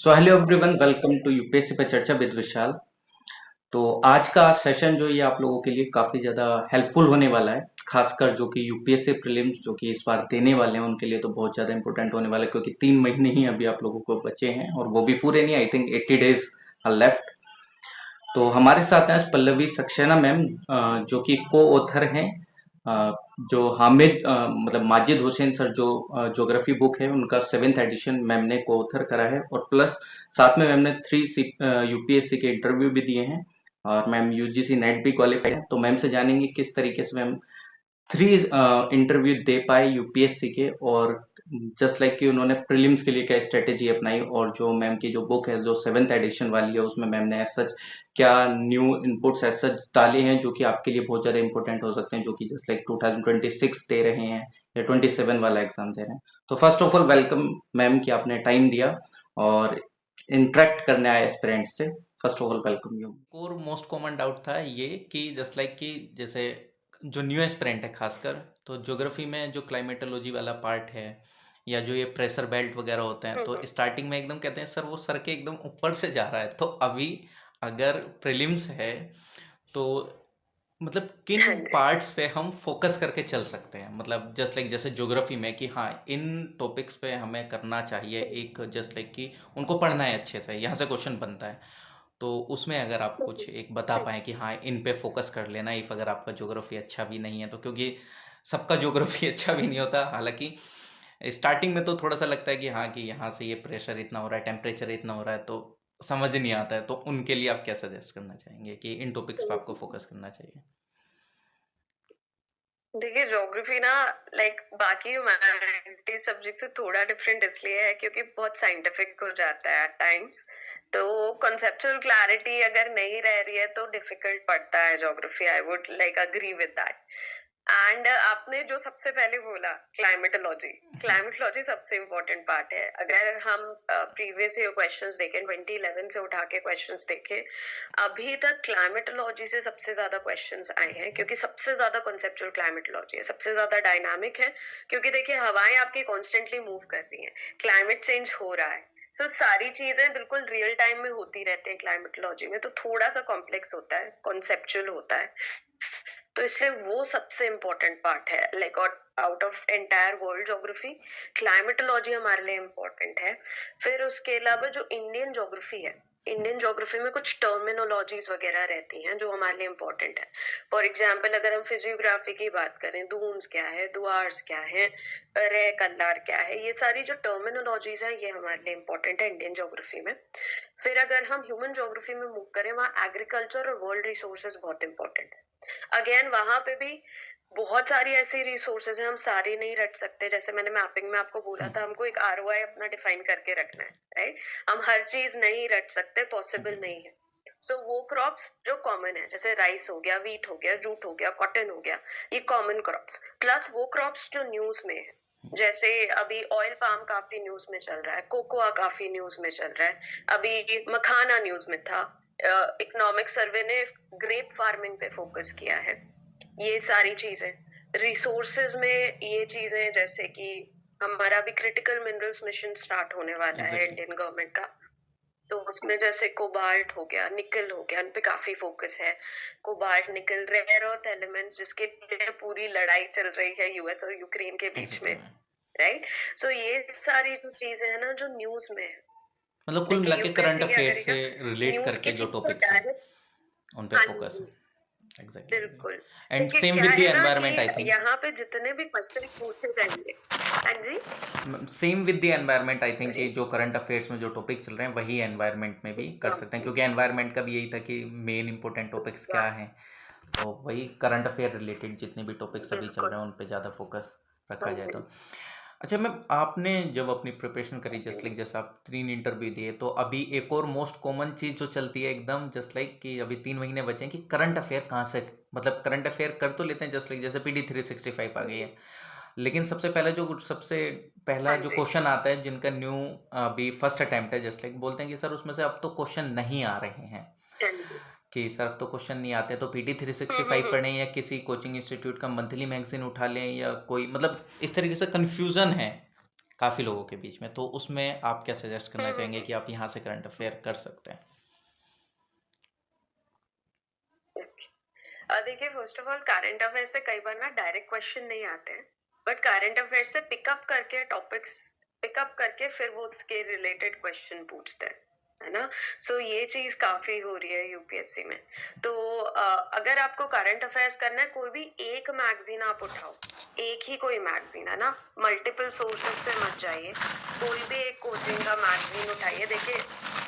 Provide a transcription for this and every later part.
So hello everyone, welcome to UPSC पे चर्चा with विशाल। तो आज का सेशन जो ये आप लोगों के लिए काफ़ी ज़्यादा हेल्पफुल होने वाला है, खासकर जो कि यूपीएससी प्रीलिम्स जो कि इस बार देने वाले हैं उनके लिए तो बहुत ज़्यादा इंपॉर्टेंट होने वाला है, क्योंकि 3 महीने ही अभी आप लोगों को बचे हैं और वो भी पूरे नहीं, I think 80 days are left. तो हमारे साथ हैं पल्लवी सक्सेना मैम, जो कि को ऑथर हैं। अ, जो हामिद मतलब माजिद हुसैन सर जो ज्योग्राफी बुक है उनका 7th एडिशन मैम ने को ऑथर करा है, और प्लस साथ में मैम ने 3 यूपीएससी के इंटरव्यू भी दिए हैं, और मैम यूजीसी नेट भी क्वालिफाइड है। तो मैम से जानेंगे किस तरीके से मैम 3 इंटरव्यू दे पाए यूपीएससी के, और जस्ट लाइक कि उन्होंने प्रीलिम्स के लिए क्या स्ट्रेटेजी अपनाई, और जो मैम की जो बुक है जो 7th एडिशन वाली है उसमें मैम ने एज सच क्या न्यू इनपुट्स एज सच डाले हैं जो कि आपके लिए बहुत ज़्यादा इंपॉर्टेंट हो सकते हैं, जो कि जस्ट लाइक 2026 दे रहे हैं या 27 वाला एग्जाम दे रहे हैं। तो first of all welcome ma'am कि आपने टाइम दिया और इंटरेक्ट करने आए एस्पिरेंट्स से। First of all welcome you. और मोस्ट कॉमन डाउट था ये कि जस्ट लाइक कि जैसे जो न्यू एस्पिरेंट है खासकर, तो ज्योग्राफी में जो क्लाइमेटोलॉजी वाला पार्ट है या जो ये प्रेशर बेल्ट वगैरह होते हैं, तो स्टार्टिंग में एकदम कहते हैं सर वो सर के एकदम ऊपर से जा रहा है। तो अभी अगर प्रीलिम्स है तो मतलब किन हाँ जी। पार्ट्स पे हम फोकस करके चल सकते हैं, मतलब जस्ट लाइक जैसे ज्योग्राफी में कि हाँ इन टॉपिक्स पे हमें करना चाहिए, एक जस्ट लाइक कि उनको पढ़ना है अच्छे से, यहाँ से क्वेश्चन बनता है। तो उसमें अगर आप कुछ एक बता पाएँ कि हाँ इन पे फोकस कर लेना, इफ अगर आपका ज्योग्राफी अच्छा भी नहीं है तो, क्योंकि सबका ज्योग्राफी अच्छा भी नहीं होता। हालांकि स्टार्टिंग में तो थोड़ा सा लगता है कि हाँ कि यहाँ से ये प्रेशर इतना हो रहा है, टेम्परेचर इतना हो रहा है, तो समझ नहीं आता है। तो उनके लिए आप क्या सजेस्ट करना चाहेंगे कि इन टॉपिक्स पे आपको फोकस करना चाहिए? देखिए ज्योग्राफी ना लाइक बाकी ह्यूमैनिटीज सब्जेक्ट से थोड़ा डिफरेंट इसलिए है क्योंकि बहुत साइंटिफिक हो जाता है एट टाइम्स। तो कॉन्सेप्चुअल क्लैरिटी अगर नहीं रह रही है तो डिफिकल्ट पड़ता है geography. I would like agree with that. And आपने जो सबसे पहले बोला क्लाइमेटोलॉजी, क्लाइमेटोलॉजी सबसे इम्पोर्टेंट पार्ट है। अगर हम प्रीवियस ईयर क्वेश्चंस देखें, 2011 से उठा के क्वेश्चंस देखें, अभी तक क्लाइमेटोलॉजी से सबसे ज्यादा क्वेश्चंस आए हैं क्योंकि सबसे ज्यादा कॉन्सेप्चुअल क्लाइमेटोलॉजी है, सबसे ज्यादा डायनामिक है। क्योंकि देखिए हवाएं आपकी कॉन्स्टेंटली मूव कर रही हैं, क्लाइमेट चेंज हो रहा है। सारी चीजें बिल्कुल रियल टाइम में होती रहती हैं क्लाइमेटोलॉजी में, तो थोड़ा सा कॉम्प्लेक्स होता है, कॉन्सेप्चुअल होता है। तो इसलिए वो सबसे इम्पोर्टेंट पार्ट है। Like out of entire world geography climatology हमारे लिए इम्पोर्टेंट है। फिर उसके अलावा जो इंडियन ज्योग्राफी है, इंडियन ज्योग्राफी में कुछ टर्मिनोलॉजीज वगैरह रहती हैं जो हमारे लिए इम्पोर्टेंट है। फॉर एग्जाम्पल अगर हम फिजियोग्राफी की बात करें, दून्स क्या है, दुआर्स क्या है, रे कल्लार क्या है, ये सारी जो टर्मिनोलॉजीज है ये हमारे लिए इम्पोर्टेंट है इंडियन ज्योग्राफी में। फिर अगर हम ह्यूमन ज्योग्राफी में मूव करें, वहाँ एग्रीकल्चर और वर्ल्ड रिसोर्सेज बहुत इंपॉर्टेंट है। अगेन वहां पे भी बहुत सारी ऐसी रिसोर्सेज हैं, हम सारी नहीं रट सकते। जैसे मैंने मैपिंग में आपको बोला था, हमको एक आरओआई अपना डिफाइन करके रखना है, राइट। हम हर चीज नहीं रट सकते, पॉसिबल नहीं है। वो क्रॉप्स जो कॉमन है, जैसे राइस हो गया, वीट हो गया, जूट हो गया, कॉटन हो गया, ये कॉमन क्रॉप्स, प्लस वो क्रॉप्स जो न्यूज में है। जैसे अभी ऑयल पाम काफी न्यूज में चल रहा है, कोकोआ काफी न्यूज में चल रहा है, अभी मखाना न्यूज में था। इकोनॉमिक सर्वे ने ग्रेप फार्मिंग पे फोकस किया है। ये सारी चीजें रिसोर्सेज में, ये चीजें जैसे कि हमारा भी क्रिटिकल मिनरल्स मिशन स्टार्ट होने वाला है इंडियन गवर्नमेंट का। तो उसमें जैसे कोबाल्ट हो गया, निकल हो गया, उन पे काफी फोकस है। कोबाल्ट, निकल, रेयर अर्थ एलिमेंट्स, जिसके लिए पूरी लड़ाई चल रही है यूएस और यूक्रेन के बीच में, राइट। ये सारी जो चीजें है ना जो न्यूज में है, मतलब कुल मिला देखिए के करंट यूपीएससी क्या अफेयर से करेगा, रिलेट न्यूज की करके जो चीज को टॉपिक्स हैं डायरेक्ट। उन पे हाँ फोकस। जी, एग्जैक्टली बिल्कुल। एग्जैक्टली एंड देखिए सेम क्या विद द है ना कि एनवायरनमेंट आई थिंक। यहाँ पे जितने भी क्वेश्चन पूछे जाएंगे। हाँ जी। Same with the environment I think कि सॉरी। जो करंट अफेयर्स में जो टॉपिक चल रहे हैं वही एनवायरनमेंट में भी कर सकते हैं, क्योंकि एनवायरनमेंट का भी यही था कि मेन इंपॉर्टेंट टॉपिक्स क्या हैं। तो वही करंट अफेयर रिलेटेड जितने भी टॉपिक्स अभी चल बिल्कुल। रहे हैं उन पे ज़्यादा फोकस हाँ रखा जाए जी। तो। अच्छा मैम, आपने जब अपनी प्रिपरेशन करी, जी। जस्ट लाइक जैसे आप 3 इंटरव्यू दिए, तो अभी एक और मोस्ट कॉमन चीज़ जो चलती है एकदम जस्ट लाइक कि अभी 3 महीने बचे हैं कि करंट अफेयर कहाँ से, मतलब करंट अफेयर कर तो लेते हैं जस्ट लाइक जैसे PD 365 आ गई है, लेकिन सबसे पहला हाँ जो जी। क्वेश्चन आता है जिनका न्यू अभी फर्स्ट अटेम्प्ट है, जस्ट लाइक बोलते हैं कि सर उसमें से अब तो क्वेश्चन नहीं आ रहे हैं, हाँ जी। कि सर अब तो क्वेश्चन नहीं आते, तो हम्म। PD 365 पढ़ें या किसी कोचिंग इंस्टीट्यूट का मंथली मैगजीन उठा लें या कोई, मतलब इस तरीके से कन्फ्यूज़न है काफ़ी लोगों के बीच में, तो उसमें आप क्या सजेस्ट करना चाहेंगे हम्म। कि आप यहाँ से करंट अफेयर कर सकते हैं? देखिए, first of all current affair से कई बार ना डायरेक्ट क्वेश्चन नहीं आते हैं, बट करंट अफेयर से पिकअप करके टॉपिक्स पिकअप करके फिर वो उसके रिलेटेड क्वेश्चन पूछते हैं, है ना। सो ये चीज काफी हो रही है यूपीएससी में। तो अगर आपको करंट अफेयर्स करना है, कोई भी एक मैगजीन आप उठाओ, एक ही कोई मैगजीन, है ना, मल्टीपल सोर्सेस पे मत जाइए, कोई भी एक कोचिंग का मैगजीन उठाइए। देखिए,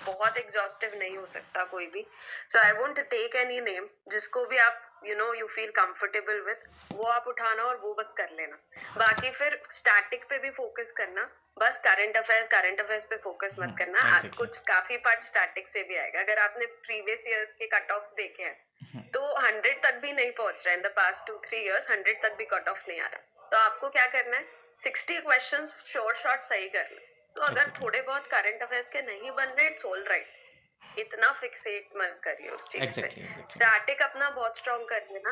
बहुत एग्जॉस्टिव नहीं हो सकता कोई भी, so I won't take any name, जिसको भी आप यू फील कंफर्टेबल विथ, वो आप उठाना और वो बस कर लेना। बाकी फिर स्टैटिक पे भी फोकस करना, बस करंट अफेयर्स पे फोकस मत करना। एग्जैक्टली। कुछ काफी पार्ट स्टैटिक से भी आएगा। अगर आपने प्रीवियस ईयर्स के कट ऑफ्स देखे हैं तो 100 तक भी नहीं पहुंच रहा है। इन द पास्ट 2-3 इयर्स 100 तक भी कट ऑफ नहीं आ रहा। तो आपको क्या करना है, 60 क्वेश्चंस शॉर्ट सही करना। तो अगर एग्जैक्टली। थोड़े बहुत करंट अफेयर्स के नहीं बन रहे, इट्स ऑल राइट, इतना फिक्सेट मत करिए उस चीज पे। एग्जैक्टली। एग्जैक्टली। स्टैटिक अपना बहुत स्ट्रॉन्ग कर लेना।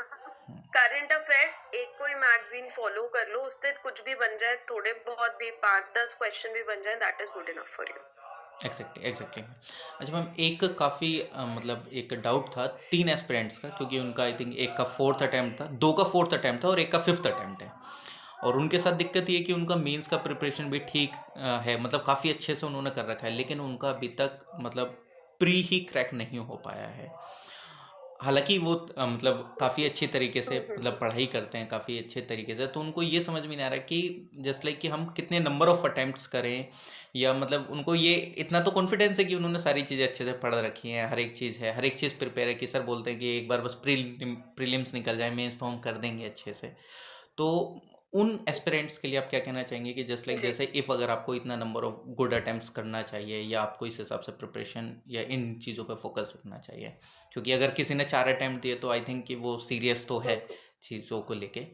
करंट अफेयर्स एक कोई मैगजीन फॉलो कर लो, उससे कुछ भी बन जाए, थोड़े बहुत भी 5-10 क्वेश्चन भी बन जाए, that is good enough for you. Exactly. अच्छा मैम, एक काफ़ी मतलब एक डाउट था 3 एस्पिरेंट्स का, क्योंकि उनका आई थिंक एक का 4th अटेम्प्ट था, 2 का 4th अटेम्प्ट था और एक का 5th अटेम्प्ट है। और उनके साथ दिक्कत ये है कि उनका मेंस का प्रिपरेशन भी ठीक है, मतलब काफ़ी अच्छे से उन्होंने कर रखा है, लेकिन उनका अभी तक मतलब प्री ही क्रैक नहीं हो पाया है। हालांकि वो मतलब काफ़ी अच्छे तरीके से मतलब पढ़ाई करते हैं काफ़ी अच्छे तरीके से, तो उनको ये समझ में नहीं आ रहा कि जस्ट लाइक कि हम कितने नंबर ऑफ अटेम्प्ट्स करें, या मतलब उनको ये इतना तो कॉन्फिडेंस है कि उन्होंने सारी चीज़ें अच्छे से पढ़ रखी हैं, हर एक चीज़ है, हर एक चीज़ प्रिपेयर है, कि सर बोलते हैं कि एक बार बस प्रीलिम्स निकल जाए, मेंस तो हम कर देंगे अच्छे से। तो उन एस्पिरेंट्स के लिए आप क्या कहना चाहेंगे कि जस्ट लाइक जी। जैसे इफ़ अगर आपको इतना नंबर ऑफ गुड अटेम्प्ट्स करना चाहिए, या आपको इस हिसाब से प्रिपरेशन या इन चीज़ों पे फोकस रखना चाहिए, क्योंकि अगर किसी ने 4 अटेम्प्ट दिए तो आई थिंक कि वो सीरियस तो है चीज़ों को लेके।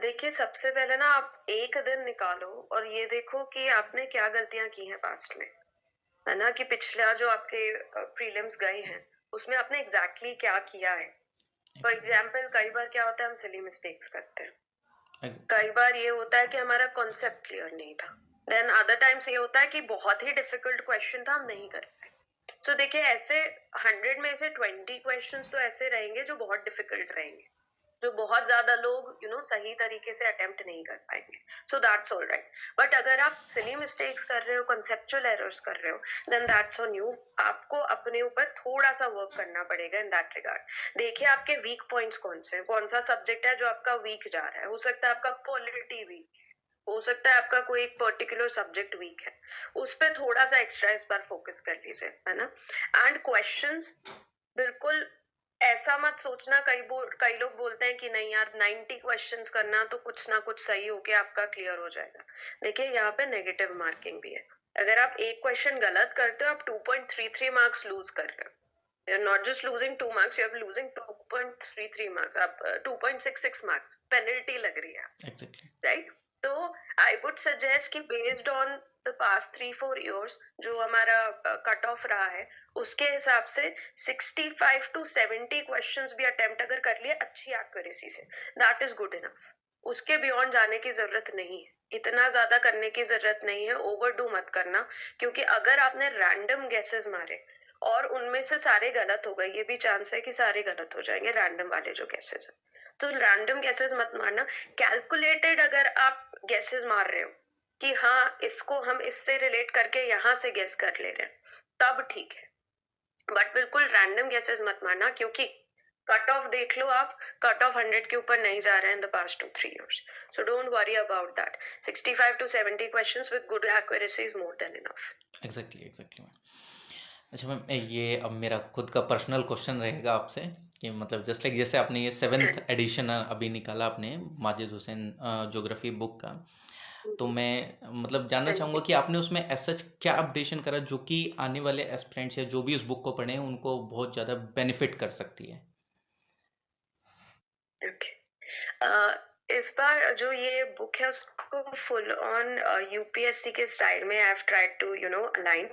देखिए, सबसे पहले ना आप एक दिन निकालो और ये देखो कि आपने क्या गलतियां की हैं पास्ट में, है ना, कि पिछला जो आपके प्रीलिम्स गए हैं उसमें आपने एग्जैक्टली क्या किया है। फॉर एग्जाम्पल, कई बार क्या होता है, हम सिली मिस्टेक्स करते हैं। कई बार ये होता है कि हमारा कॉन्सेप्ट क्लियर नहीं था। देन अदर टाइम्स ये होता है कि बहुत ही डिफिकल्ट क्वेश्चन था, हम नहीं कर पाए। सो देखिए, ऐसे 100 में से 20 क्वेश्चंस तो ऐसे रहेंगे जो बहुत डिफिकल्ट रहेंगे, जो बहुत ज्यादा लोग सही तरीके से अटेम्प्ट नहीं कर पाएंगे। So that's all right. But अगर आप सिली मिस्टेक्स कर रहे हो, कंसेप्चुअल एरर्स कर रहे हो, देन दैट्स ऑन यू। आपको अपने ऊपर थोड़ा सा वर्क करना पड़ेगा इन दैट रिगार्ड। देखिए, आपके वीक पॉइंट्स कौन से हैं, कौन सा सब्जेक्ट है जो आपका वीक जा रहा है। हो सकता है आपका पॉलिटी वीक, हो सकता है आपका कोई एक पर्टिकुलर सब्जेक्ट वीक है, उस पर थोड़ा सा एक्स्ट्रा इस बार फोकस कर लीजिए, है ना। एंड क्वेश्चंस बिल्कुल ऐसा मत सोचना, कई लोग बोलते हैं कि नहीं यार, 90 क्वेश्चंस करना तो कुछ ना कुछ सही होके आपका क्लियर हो जाएगा। देखिए, यहाँ पे नेगेटिव मार्किंग भी है। अगर आप एक क्वेश्चन गलत करते हो, आप 2.33 मार्क्स लूज कर रहे हो। You're not just losing 2 marks, you're losing 2.33 marks, आप 2.66 marks पेनल्टी लग रही है, एग्जैक्टली। राइट। तो आई वुड सजेस्ट कि based on the past 3-4 years जो हमारा कट ऑफ रहा है, उसके हिसाब से 65 to 70 क्वेश्चंस भी अटेम्प्ट अगर कर लिए अच्छी एक्यूरेसी से, दैट इज गुड इनफ। उसके बियॉन्ड जाने की जरूरत नहीं है, इतना ज्यादा करने की जरूरत नहीं है, ओवरडू मत करना। क्योंकि अगर आपने रैंडम गेसेस मारे और उनमें से सारे गलत हो गए, ये भी चांस है कि सारे गलत हो जाएंगे रैंडम वाले जो गेसेस है। तो रैंडम गेसेस मत मारना। कैलकुलेटेड अगर आप गेसेस मार रहे हो कि हाँ, इसको हम इससे रिलेट करके यहाँ से गेस कर ले रहे हैं, तब ठीक है। बट बिल्कुल रैंडम गेसेस मत मारना, क्योंकि कट ऑफ देख लो आप, कट ऑफ 100 के ऊपर नहीं जा रहा है in the past 2-3 years. So don't worry about that. 65 to 70 questions with good accuracy is more than enough. Exactly. अच्छा मैम, ये अब मेरा खुद का पर्सनल क्वेश्चन रहेगा आपसे, कि मतलब जस्ट लाइक जैसे आपने ये 7th एडिशन अभी निकाला आपने माजिद हुसैन ज्योग्राफी बुक का, तो मैं मतलब जानना चाहूँगा कि आपने उसमें ऐसा क्या अपडेशन करा जो कि आने वाले एस्पिरेंट्स या जो भी उस बुक को पढ़े उनको बहुत ज़्यादा बेनिफिट कर सकती है। इस बार जो ये बुक है उसको फुल ऑन यूपीएससी के स्टाइल में I have tried to align.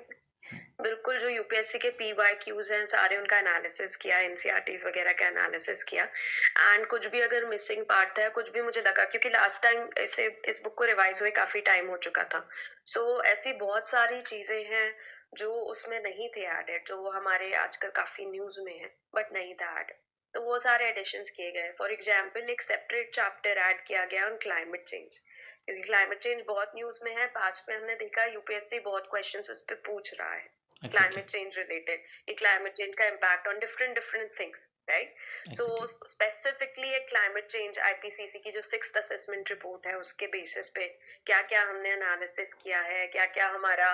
बिल्कुल, जो यूपीएससी के पीवाईक्यूज हैं सारे उनका एनालिसिस किया, एनसीईआरटीज वगैरह का एनालिसिस किया एंड कुछ भी अगर मिसिंग पार्ट था, कुछ भी मुझे लगा क्योंकि लास्ट टाइम इसे इस बुक को रिवाइज हुए काफी टाइम हो चुका था। सो ऐसी बहुत सारी चीजें हैं जो उसमें नहीं थे एडेड, जो हमारे आजकल काफी न्यूज में है बट नहीं था एडेड। तो वो सारे एडिशंस किए गए। फॉर एग्जाम्पल एक सेपरेट चैप्टर ऐड किया गया ऑन क्लाइमेट चेंज, क्योंकि क्लाइमेट चेंज बहुत न्यूज में है। पास्ट में हमने देखा यूपीएससी बहुत क्वेश्चंस उस पर पूछ रहा है एग्जैक्टली। climate change related, ये climate change का impact on different things, right? So exactly. specifically एक climate change IPCC की जो 6th assessment report है उसके basis पे क्या क्या हमने analysis किया है, क्या क्या हमारा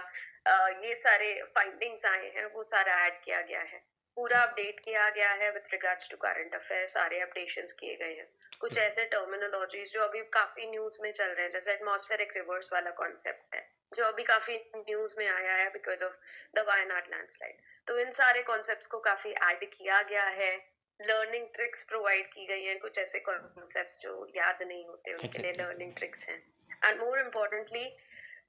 ये सारे findings आए हैं, वो सारा add किया गया है। पूरा अपडेट किया गया है with regards to current affair, सारे अपडेशंस किए गए हैं। कुछ ऐसे टर्मिनोलॉजीज जो अभी काफी न्यूज में चल रहे हैं, जैसे एटमॉस्फेरिक रिवर्स वाला कॉन्सेप्ट है जो अभी काफी न्यूज में आया है because of the Wayanad landslide. तो इन सारे कॉन्सेप्ट्स को काफी ऐड किया गया है। लर्निंग ट्रिक्स प्रोवाइड की गई हैं, कुछ ऐसे कॉन्सेप्ट्स जो याद नहीं होते उनके लिए एग्जैक्टली। लर्निंग ट्रिक्स हैं। एंड मोर इम्पोर्टेंटली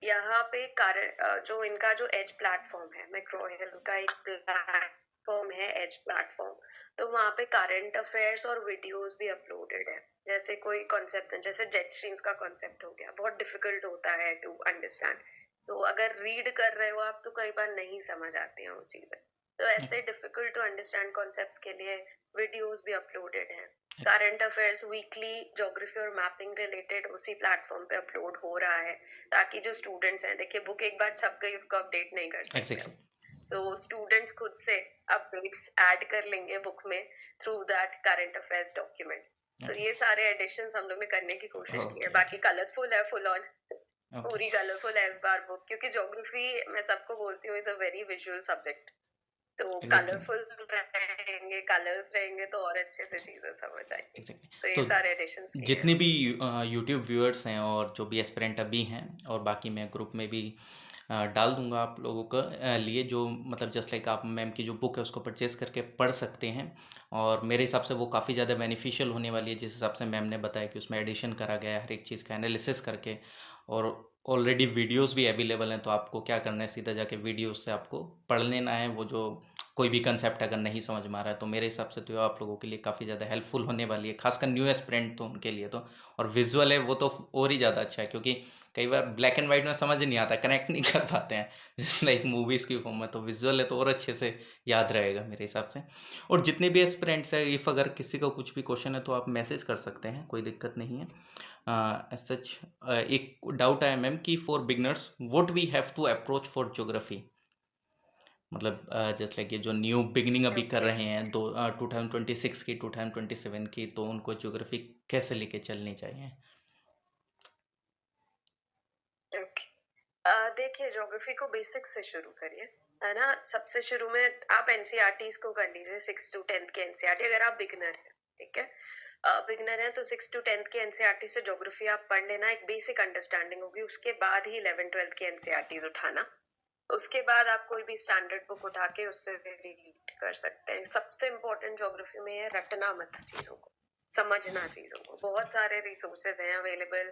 यहाँ पे कारण जो इनका जो एज प्लेटफॉर्म है, मैक्रो हिल का एक प्लेटफॉर्म है एज प्लेटफॉर्म, तो वहाँ पे करंट अफेयर्स और वीडियोस भी अपलोडेड है। जैसे कोई कॉन्सेप्ट है, जैसे जेट स्ट्रीम्स का कॉन्सेप्ट हो गया, बहुत डिफिकल्ट होता है टू अंडरस्टैंड। तो अगर रीड कर रहे हो आप तो कई बार नहीं समझ आती हैं वो चीजें। तो ऐसे डिफिकल्ट टू अंडरस्टैंड कॉन्सेप्ट्स के लिए वीडियोस भी अपलोडेड हैं। करंट अफेयर्स वीकली ज्योग्राफी और मैपिंग रिलेटेड उसी प्लेटफॉर्म पे अपलोड हो रहा है, ताकि जो स्टूडेंट्स हैं, देखिए बुक एक बार छप गई उसको अपडेट नहीं कर सकते एग्जैक्टली। हम। सो स्टूडेंट्स खुद से अपडेट्स ऐड कर लेंगे बुक में through that current affairs document. So ये सारे एडिशंस हम लोग ने करने की कोशिश की है। ओके। बाकी कलरफुल है फुल ऑन, ओके। पूरी कलरफुल है इस बार बुक, क्योंकि ज्योग्राफी मैं सबको बोलती हूँ is a very visual subject. तो एग्जैक्टली। कलरफुल रहेंगे, कलर्स रहेंगे तो और अच्छे से चीजें समझ आएंगी। एग्जैक्टली। तो ये तो सारे एडिशंस किए हैं जितने भी हमने। यूट्यूब व्यूअर्स हैं और जो भी एस्पिरेंट अभी हैं, और बाकी मैं ग्रुप में भी डाल दूंगा आप लोगों का लिए, जो मतलब जस्ट लाइक आप मैम की जो बुक है उसको परचेज करके पढ़ सकते हैं। और मेरे हिसाब से वो काफ़ी ज़्यादा बेनिफिशियल होने वाली है, जिस हिसाब से मैम ने बताया कि उसमें एडिशन करा गया है हर एक चीज़ का एनालिसिस करके। और ऑलरेडी वीडियोस भी अवेलेबल हैं, तो आपको क्या करना है, सीधा जाके वीडियोस से आपको पढ़ लेना है। वो जो कोई भी कंसेप्ट अगर नहीं समझ में आ रहा है, तो मेरे हिसाब से तो आप लोगों के लिए काफ़ी ज़्यादा हेल्पफुल होने वाली है, खासकर न्यू एस्पिरेंट तो उनके लिए तो। और विजुअल है वो तो और ही ज़्यादा अच्छा है, क्योंकि कई बार ब्लैक एंड वाइट में समझ नहीं आता, कनेक्ट नहीं कर पाते हैं जैसे लाइक मूवीज़ की फॉर्म में। तो विजुअल है तो और अच्छे से याद रहेगा मेरे हिसाब से। और जितने भी एस्पिरेंट्स हैं, इफ़ अगर किसी का कुछ भी क्वेश्चन है तो आप मैसेज कर सकते हैं, कोई दिक्कत नहीं है। सच एक डाउट आया मैम कि for beginners what we have to approach for geography, मतलब जस्ट लाइक ये जो न्यू बिगनिंग अभी कर ओके रहे हैं, 2026 की 2027 की, तो उनको ज्योग्राफी कैसे लेके चलनी चाहिए? ओके। देखिए ज्योग्राफी को बेसिक से शुरू करिए, है ना। सबसे शुरू में आप एनसीईआरटीज को कर लीजिए, 6 टू 10th के एनसीईआरटी, अगर आप बिगनर हैं, ठीक है। बिगनर है तो 6 टू 10th के एनसीईआरटी से ज्योग्राफी आप पढ़ लेना, एक बेसिक अंडरस्टैंडिंग होगी। उसके बाद ही 11 12th के एनसीईआरटीज उठाना। उसके बाद आप कोई भी स्टैंडर्ड बुक उठा के उससे रीड कर सकते हैं। सबसे इम्पोर्टेंट ज्योग्राफी में है रटना मत चीजों को, समझना चीजों को। बहुत सारे रिसोर्सेज हैं अवेलेबल,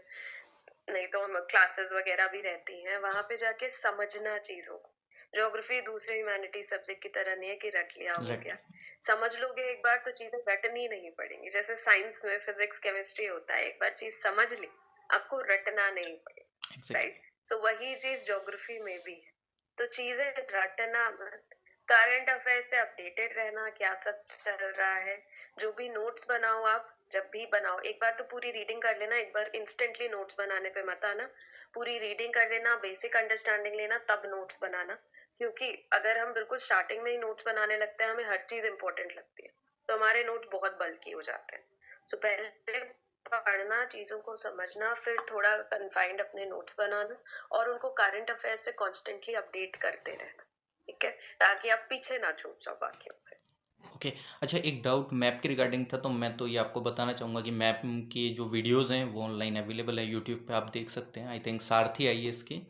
नहीं तो हम क्लासेस वगैरह भी रहती हैं, वहां पे जाके समझना चीजों को। ज्योग्राफी दूसरे ह्यूमैनिटी सब्जेक्ट की तरह नहीं है कि रट लिया हो रट। गया। समझ लोगे एक बार तो चीजें रटनी नहीं पड़ेंगी। जैसे साइंस में फिजिक्स केमिस्ट्री होता है, एक बार चीज समझ ली आपको रटना नहीं पड़ेगा, एग्जैक्टली। राइट। सो वही चीज ज्योग्राफी में भी है। तो चीजें रटना मत, करंट अफेयर से अपडेटेड रहना, क्या सब चल रहा है। जो भी नोट्स बनाओ आप, जब भी बनाओ एक बार तो पूरी रीडिंग कर लेना, एक बार इंस्टेंटली नोट्स बनाने पे मत आना। पूरी रीडिंग कर लेना, बेसिक अंडरस्टैंडिंग लेना, तब नोट्स बनाना। क्योंकि अगर हम बिल्कुल स्टार्टिंग में ही नोट्स बनाने लगते हैं, हमें हर चीज इंपॉर्टेंट लगती है, तो हमारे नोट बहुत बल्की हो जाते हैं। सो पहले पढ़ना, चीजों को समझना, फिर थोड़ा कन्फाइंड अपने नोट्स बनाना, और उनको करंट अफेयर से कॉन्स्टेंटली अपडेट करते रहना, ठीक है, ताकि आप पीछे ना छूट जाओ बाकियों से। ओके। अच्छा, एक डाउट मैप के रिगार्डिंग था, तो मैं तो ये आपको बताना चाहूँगा कि मैप की जो वीडियोस हैं वो ऑनलाइन अवेलेबल है, यूट्यूब पे आप देख सकते हैं। आई थिंक सारथी आई है इसकी,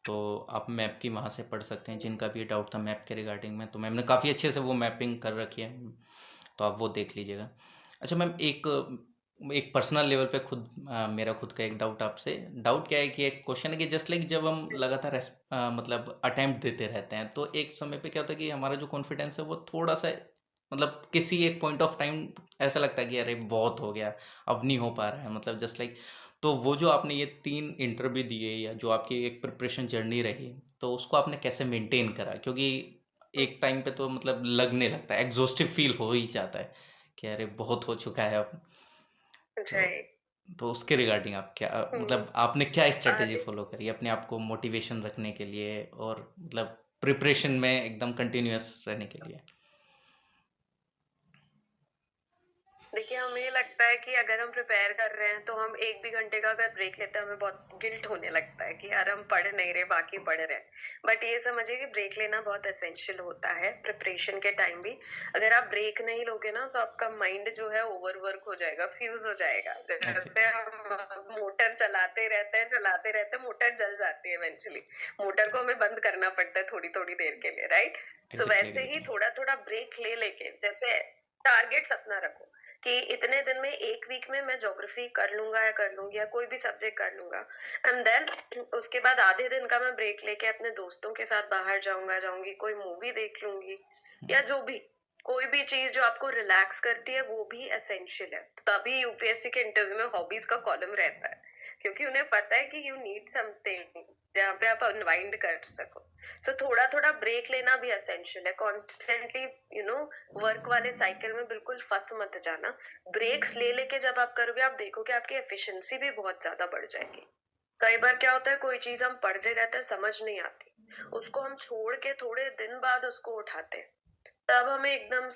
तो आप मैप की वहाँ से पढ़ सकते हैं, जिनका भी डाउट था मैप के रिगार्डिंग में। तो मैम ने काफ़ी अच्छे से वो मैपिंग कर रखी है, तो आप वो देख लीजिएगा। अच्छा मैम, एक एक पर्सनल लेवल पे मेरा खुद का एक डाउट आपसे, डाउट क्या है कि एक क्वेश्चन है कि जस्ट लाइक जब हम लगातार मतलब अटेम्प्ट देते रहते हैं तो एक समय पे क्या होता है कि हमारा जो कॉन्फिडेंस है वो थोड़ा सा मतलब किसी एक पॉइंट ऑफ टाइम ऐसा लगता है कि अरे बहुत हो गया, अब नहीं हो पा रहा है, मतलब जस्ट लाइक। तो वो जो आपने ये 3 इंटरव्यू दिए या जो आपकी एक प्रिपरेशन जर्नी रही, तो उसको आपने कैसे मेंटेन करा? क्योंकि एक टाइम पे तो मतलब लगने लगता है, एग्जॉस्टिव फील हो ही जाता है कि अरे बहुत हो चुका है अब। तो राइट। तो उसके रिगार्डिंग आप क्या हम्म। मतलब आपने क्या स्ट्रेटेजी देखिए, फॉलो करी अपने आप को मोटिवेशन रखने के लिए और मतलब प्रिपरेशन में एकदम कंटिन्यूअस रहने के लिए? देखिए, हमें लगता है कि अगर हम प्रिपेयर कर रहे हैं तो हम 1 भी घंटे का अगर ब्रेक लेते हैं हमें बहुत गिल्ट होने लगता है कि यार हम पढ़ नहीं रहे, बाकी पढ़ रहे हैं। बट ये समझिए कि ब्रेक लेना बहुत एसेंशियल होता है प्रिपरेशन के टाइम भी। अगर आप ब्रेक नहीं लोगे ना तो आपका माइंड जो है ओवरवर्क हो जाएगा, फ्यूज हो जाएगा। जैसे एग्जैक्टली। हम मोटर चलाते रहते हैं, मोटर जल जाती है इवेंचुअली। मोटर को हमें बंद करना पड़ता है थोड़ी थोड़ी देर के लिए, राइट? So exactly. वैसे ही एग्जैक्टली। थोड़ा थोड़ा ब्रेक ले लेके, जैसे टारगेट्स अपना रखो कि इतने दिन में, 1 वीक में मैं ज्योग्राफी कर लूंगा या कर लूंगी या कोई भी सब्जेक्ट कर लूंगा। एंड देन उसके बाद आधे दिन का मैं ब्रेक लेके अपने दोस्तों के साथ बाहर जाऊंगी, कोई मूवी देख लूंगी या जो भी, कोई भी चीज जो आपको रिलैक्स करती है वो भी एसेंशियल है। तो तभी यूपीएससी के इंटरव्यू में हॉबीज का कॉलम रहता है, क्योंकि उन्हें पता है कि यू नीड समथिंग जहाँ पे आप अनवाइंड कर सको। सो थोड़ा थोड़ा ब्रेक लेना भी एसेंशियल है। कॉन्स्टेंटली वर्क वाले साइकिल में बिल्कुल फंस मत जाना। ब्रेक्स ले लेके जब आप करोगे, आप देखोगे आपकी एफिशिएंसी भी बहुत ज्यादा बढ़ जाएगी। कई बार क्या होता है, कोई चीज हम पढ़ रहे रहते हैं, समझ नहीं आती, उसको हम छोड़ के थोड़े दिन बाद उसको उठाते हैं, तब हमें एकदम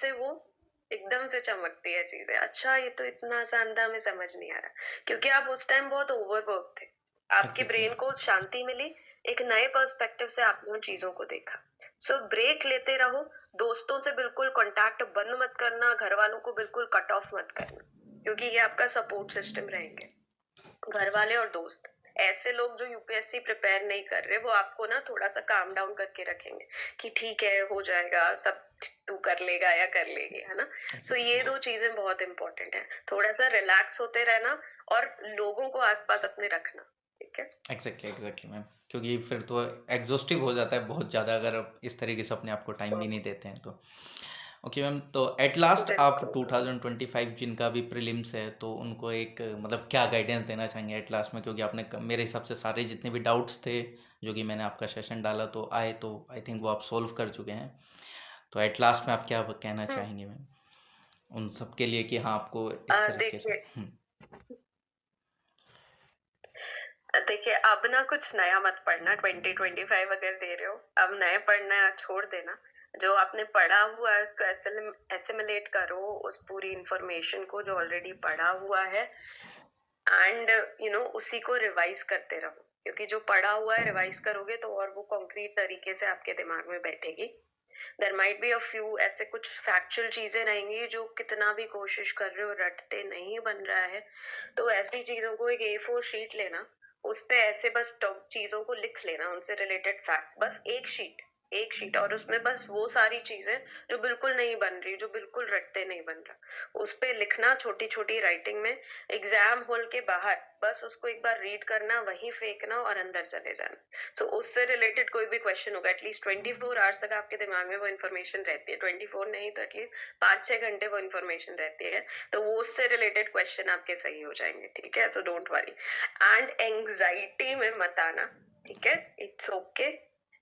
से चमकती है चीजें। अच्छा, ये तो इतना आसान था, हमें समझ नहीं आ रहा, क्योंकि आप उस टाइम बहुत ओवरवर्क थे। आपके एग्जैक्टली। ब्रेन को शांति मिली, एक नए पर्सपेक्टिव से आपने उन चीजों को देखा। सो ब्रेक लेते रहो। दोस्तों से बिल्कुल कांटेक्ट बंद मत करना, घर वालों को बिल्कुल कट ऑफ मत करना, क्योंकि ये आपका सपोर्ट सिस्टम रहेंगे। घर वाले और दोस्त, ऐसे लोग जो यूपीएससी प्रिपेयर नहीं कर रहे, वो आपको ना थोड़ा सा काम डाउन करके रखेंगे कि ठीक है, हो जाएगा सब, तू कर लेगा या कर लेगी, है ना? सो ये दो चीजें बहुत इंपॉर्टेंट है, थोड़ा सा रिलैक्स होते रहना और लोगों को आसपास अपने रखना। ठीक है। एग्जैक्टली। एग्जैक्टली मैम, क्योंकि फिर तो एग्जॉस्टिव हो जाता है बहुत ज़्यादा अगर आप इस तरीके से अपने आप को टाइम भी नहीं देते हैं तो। ओके मैम, तो एट लास्ट आप बिल्कुल। 2025 जिनका भी प्रीलिम्स है तो उनको एक मतलब क्या गाइडेंस देना चाहेंगे एट लास्ट में? क्योंकि आपने मेरे हिसाब से सारे जितने भी डाउट्स थे जो कि मैंने आपका सेशन डाला तो आए, तो आई थिंक वो आप सोल्व कर चुके हैं। तो एट लास्ट में आप क्या कहना हम्म। चाहेंगे मैम उन सब के लिए कि हाँ आपको इस तरीके से? देखिए, देखिए अब ना कुछ नया मत पढ़ना। 2025 अगर दे रहे हो, अब नए पढ़ना छोड़ देना। जो आपने पढ़ा हुआ है उसको एसिमिलेट करो, उस पूरी इंफॉर्मेशन को जो ऑलरेडी पढ़ा हुआ है, एंड उसी को रिवाइज करते रहो, क्योंकि जो पढ़ा हुआ है रिवाइज करोगे तो और वो कॉन्क्रीट तरीके से आपके दिमाग में बैठेगी। There might be a few ऐसे कुछ फैक्चुअल चीजें रहेंगी जो कितना भी कोशिश कर रहे हो रटते नहीं बन रहा है। तो ऐसी चीजों को एक A4 शीट लेना, उस पे ऐसे बस टॉप चीजों को लिख लेना, उनसे रिलेटेड फैक्ट्स, बस एक शीट, और उसमें बस वो सारी चीजें जो बिल्कुल नहीं बन रही, जो बिल्कुल रटते नहीं बन रहा, उस पे लिखना छोटी छोटी राइटिंग में। एग्जाम हॉल के बाहर बस उसको एक बार रीड करना, वहीं फेंकना और अंदर चले जाना। सो उससे रिलेटेड कोई भी क्वेश्चन होगा, एटलीस्ट 24 आवर्स तक आपके दिमाग में वो इन्फॉर्मेशन रहती है। 24 नहीं तो एटलीस्ट 5-6 घंटे वो इन्फॉर्मेशन रहती है, तो वो उससे रिलेटेड क्वेश्चन आपके सही हो जाएंगे। ठीक है, तो डोंट वरी एंड एंग्जाइटी में मत आना। ठीक है, इट्स ओके।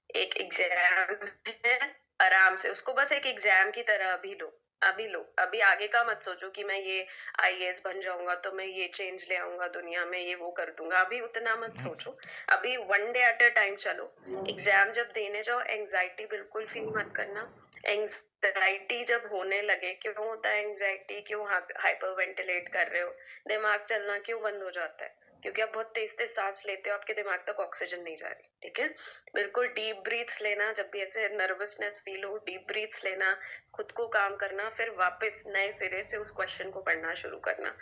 एक एग्जाम है, आराम से उसको बस एक एग्जाम की तरह अभी लो। अभी आगे का मत सोचो कि मैं ये आईएएस बन जाऊंगा तो मैं ये चेंज ले आऊंगा दुनिया में, ये वो कर दूंगा, अभी उतना मत सोचो। अभी 1 डे एट अ टाइम चलो। एग्जाम जब देने जाओ, एंग्जाइटी बिल्कुल फील मत करना। एंग्जाइटी जब होने लगे, क्यों होता है एंग्जाइटी, क्यों हाइपर वेंटिलेट कर रहे हो, दिमाग चलना क्यों बंद हो जाता है, क्योंकि आप बहुत तेज तेज सांस लेते हो, आपके दिमाग तक ऑक्सीजन नहीं जा रही। ठीक है, बिल्कुल डीप ब्रीथ्स लेना, जब भी ऐसे नर्वसनेस फील हो डीप ब्रीथ्स लेना, खुद को काम करना, फिर वापस नए सिरे से उस क्वेश्चन को पढ़ना शुरू करना।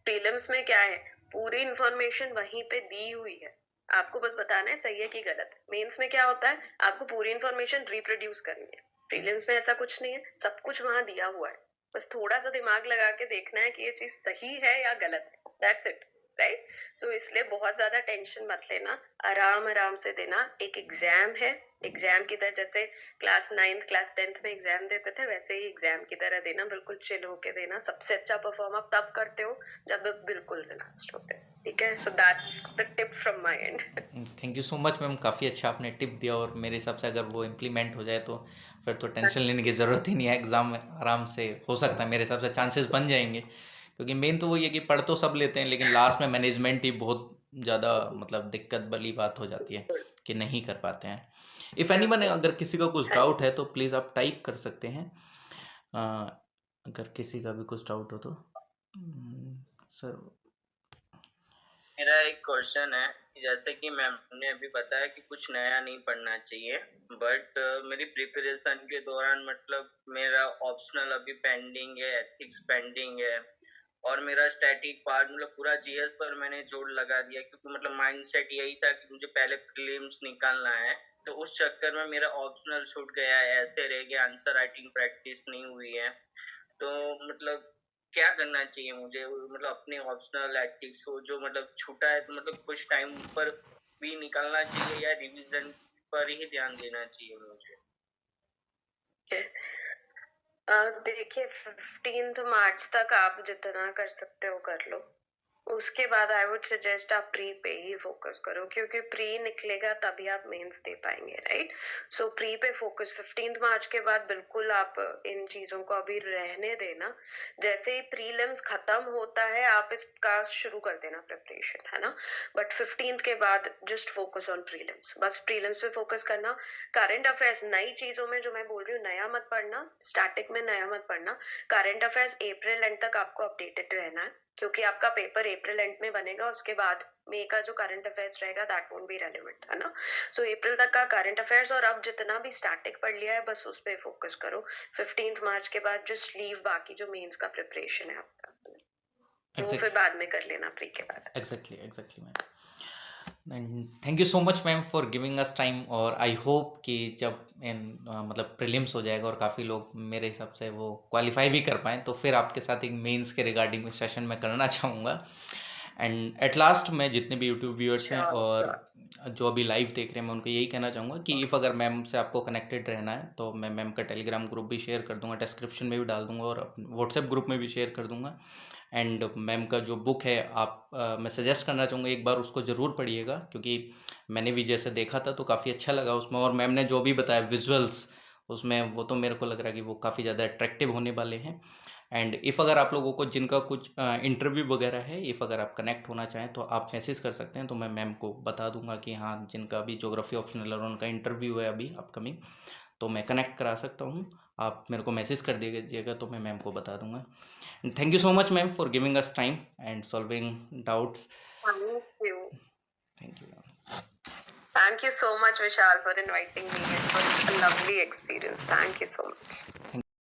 प्रीलिम्स में क्या है, पूरी इंफॉर्मेशन वहीं पे दी हुई है, आपको बस बताना है सही है कि गलत है। मेंस में क्या होता है, आपको पूरी इंफॉर्मेशन रिप्रोड्यूस करनी है। प्रीलिम्स में ऐसा कुछ नहीं है, सब कुछ वहां दिया हुआ है। बस थोड़ा सा दिमाग लगा के देखना है कि ये चीज सही है या गलत है, दैट्स इट, राइट? सो इसलिए बहुत ज्यादा टेंशन मत लेना, आराम आराम से देना। एक एग्जाम है, एग्जाम की तरह, जैसे क्लास 9th क्लास 10th में एग्जाम देते थे वैसे ही एग्जाम की तरह देना, बिल्कुल चिल होके देना। सबसे अच्छा परफॉर्म आप तब करते हो जब आप बिल्कुल रिलैक्स्ड होते हो, ठीक है? So that's the tip from my and. Thank you so much ma'am, काफ़ी अच्छा आपने टिप दिया और मेरे हिसाब से अगर वो इम्प्लीमेंट हो जाए तो फिर तो टेंशन लेने की ज़रूरत ही नहीं है, एग्ज़ाम में आराम से हो सकता है, मेरे हिसाब से चांसेस बन जाएंगे। क्योंकि मेन तो वही है कि पढ़ तो सब लेते हैं लेकिन लास्ट में मैनेजमेंट ही बहुत ज़्यादा मतलब दिक्कत वाली बात हो जाती है कि नहीं कर पाते हैं। इफ़ एनीवन, अगर किसी का कुछ डाउट है तो प्लीज़ आप टाइप कर सकते हैं, अगर किसी का भी कुछ डाउट हो तो। सर मेरा एक क्वेश्चन है, जैसे कि मैम ने अभी बताया कि कुछ नया नहीं पढ़ना चाहिए, बट मेरी प्रिपरेशन के दौरान मतलब मेरा ऑप्शनल अभी पेंडिंग है, एथिक्स पेंडिंग है, और मेरा स्टैटिक पार्ट मतलब पूरा जीएस पर मैंने जोर लगा दिया, क्योंकि मतलब माइंडसेट यही था कि मुझे पहले प्रीलिम्स निकालना है। तो उस चक्कर में मेरा ऑप्शनल छूट गया है, ऐसे रह गया, आंसर राइटिंग प्रैक्टिस नहीं हुई है। तो मतलब क्या करना चाहिए मुझे, मतलब अपने ऑप्शनल एथिक्स को जो मतलब छूटा है, तो मतलब कुछ टाइम पर भी निकालना चाहिए या रिवीजन पर ही ध्यान देना चाहिए मुझे? देखिए 15th मार्च तक आप जितना कर सकते हो कर लो, उसके बाद आई वुड सजेस्ट आप प्री पे ही फोकस करो, क्योंकि प्री निकलेगा तभी आप मेंस दे पाएंगे, राइट? सो प्री पे फोकस। 15th मार्च के बाद बिल्कुल आप इन चीजों को अभी रहने देना। जैसे ही प्रीलिम्स खत्म होता है आप इसका शुरू कर देना प्रिपरेशन, है ना? बट 15th के बाद जस्ट फोकस ऑन प्रीलिम्स, बस प्रीलिम्स पे फोकस करना। करंट अफेयर्स नई चीजों में जो मैं बोल रही हूँ, नया मत पढ़ना, स्टैटिक में नया मत पढ़ना। करंट अफेयर्स अप्रैल एंड तक आपको अपडेटेड रहना है, क्योंकि आपका पेपर अप्रैल एंड में बनेगा, उसके बाद मई का जो करंट अफेयर्स रहेगा दैट वोंट बी रेलेवेंट, है ना? सो अप्रैल तक का करंट अफेयर्स, और अब जितना भी स्टैटिक पढ़ लिया है बस उस पे फोकस करो। 15th मार्च के बाद जस्ट लीव बाकी जो मेंस का प्रिपरेशन है आपका, वो फिर बाद में कर लेना प्री के बाद। Exactly ma'am, and thank you so much ma'am for giving us time. और आई होप कि जब मतलब प्रीलिम्स हो जाएगा और काफ़ी लोग मेरे हिसाब से वो क्वालिफाई भी कर पाएँ तो फिर आपके साथ एक मेंस के रिगार्डिंग में सेशन में करना चाहूँगा। एंड एट लास्ट मैं जितने भी यूट्यूब व्यूअर्स हैं और जो अभी लाइव देख रहे हैं मैं उनको यही कहना चाहूँगा कि इफ़ अगर मैम से आपको कनेक्टेड रहना है तो मैं मैम का टेलीग्राम ग्रुप भी शेयर कर दूँगा, डिस्क्रिप्शन में भी डाल दूँगा और व्हाट्सएप ग्रुप में भी शेयर कर दूँगा। एंड मैम का जो बुक है आप मैं सजेस्ट करना चाहूँगा एक बार उसको ज़रूर पढ़िएगा, क्योंकि मैंने भी जैसे देखा था तो काफ़ी अच्छा लगा उसमें, और मैम ने जो भी बताया विजुअल्स उसमें, वो तो मेरे को लग रहा है कि वो काफ़ी ज़्यादा अट्रैक्टिव होने वाले हैं। एंड इफ़ अगर आप लोगों को जिनका कुछ इंटरव्यू वगैरह है, इफ़ अगर आप कनेक्ट होना चाहें तो आप मैसेज कर सकते हैं, तो मैं मैम को बता दूंगा कि हाँ जिनका भी ज्योग्राफी ऑप्शनल और उनका इंटरव्यू है अभी अपकमिंग, तो मैं कनेक्ट करा सकता हूँ। आप मेरे को मैसेज कर दीजिएगा तो मैं मैम को बता दूंगा। Thank you so much ma'am for giving us time and solving doubts. Thank you. Thank you. Thank you so much, Vishal, for inviting me. It was a lovely experience. Thank you so much.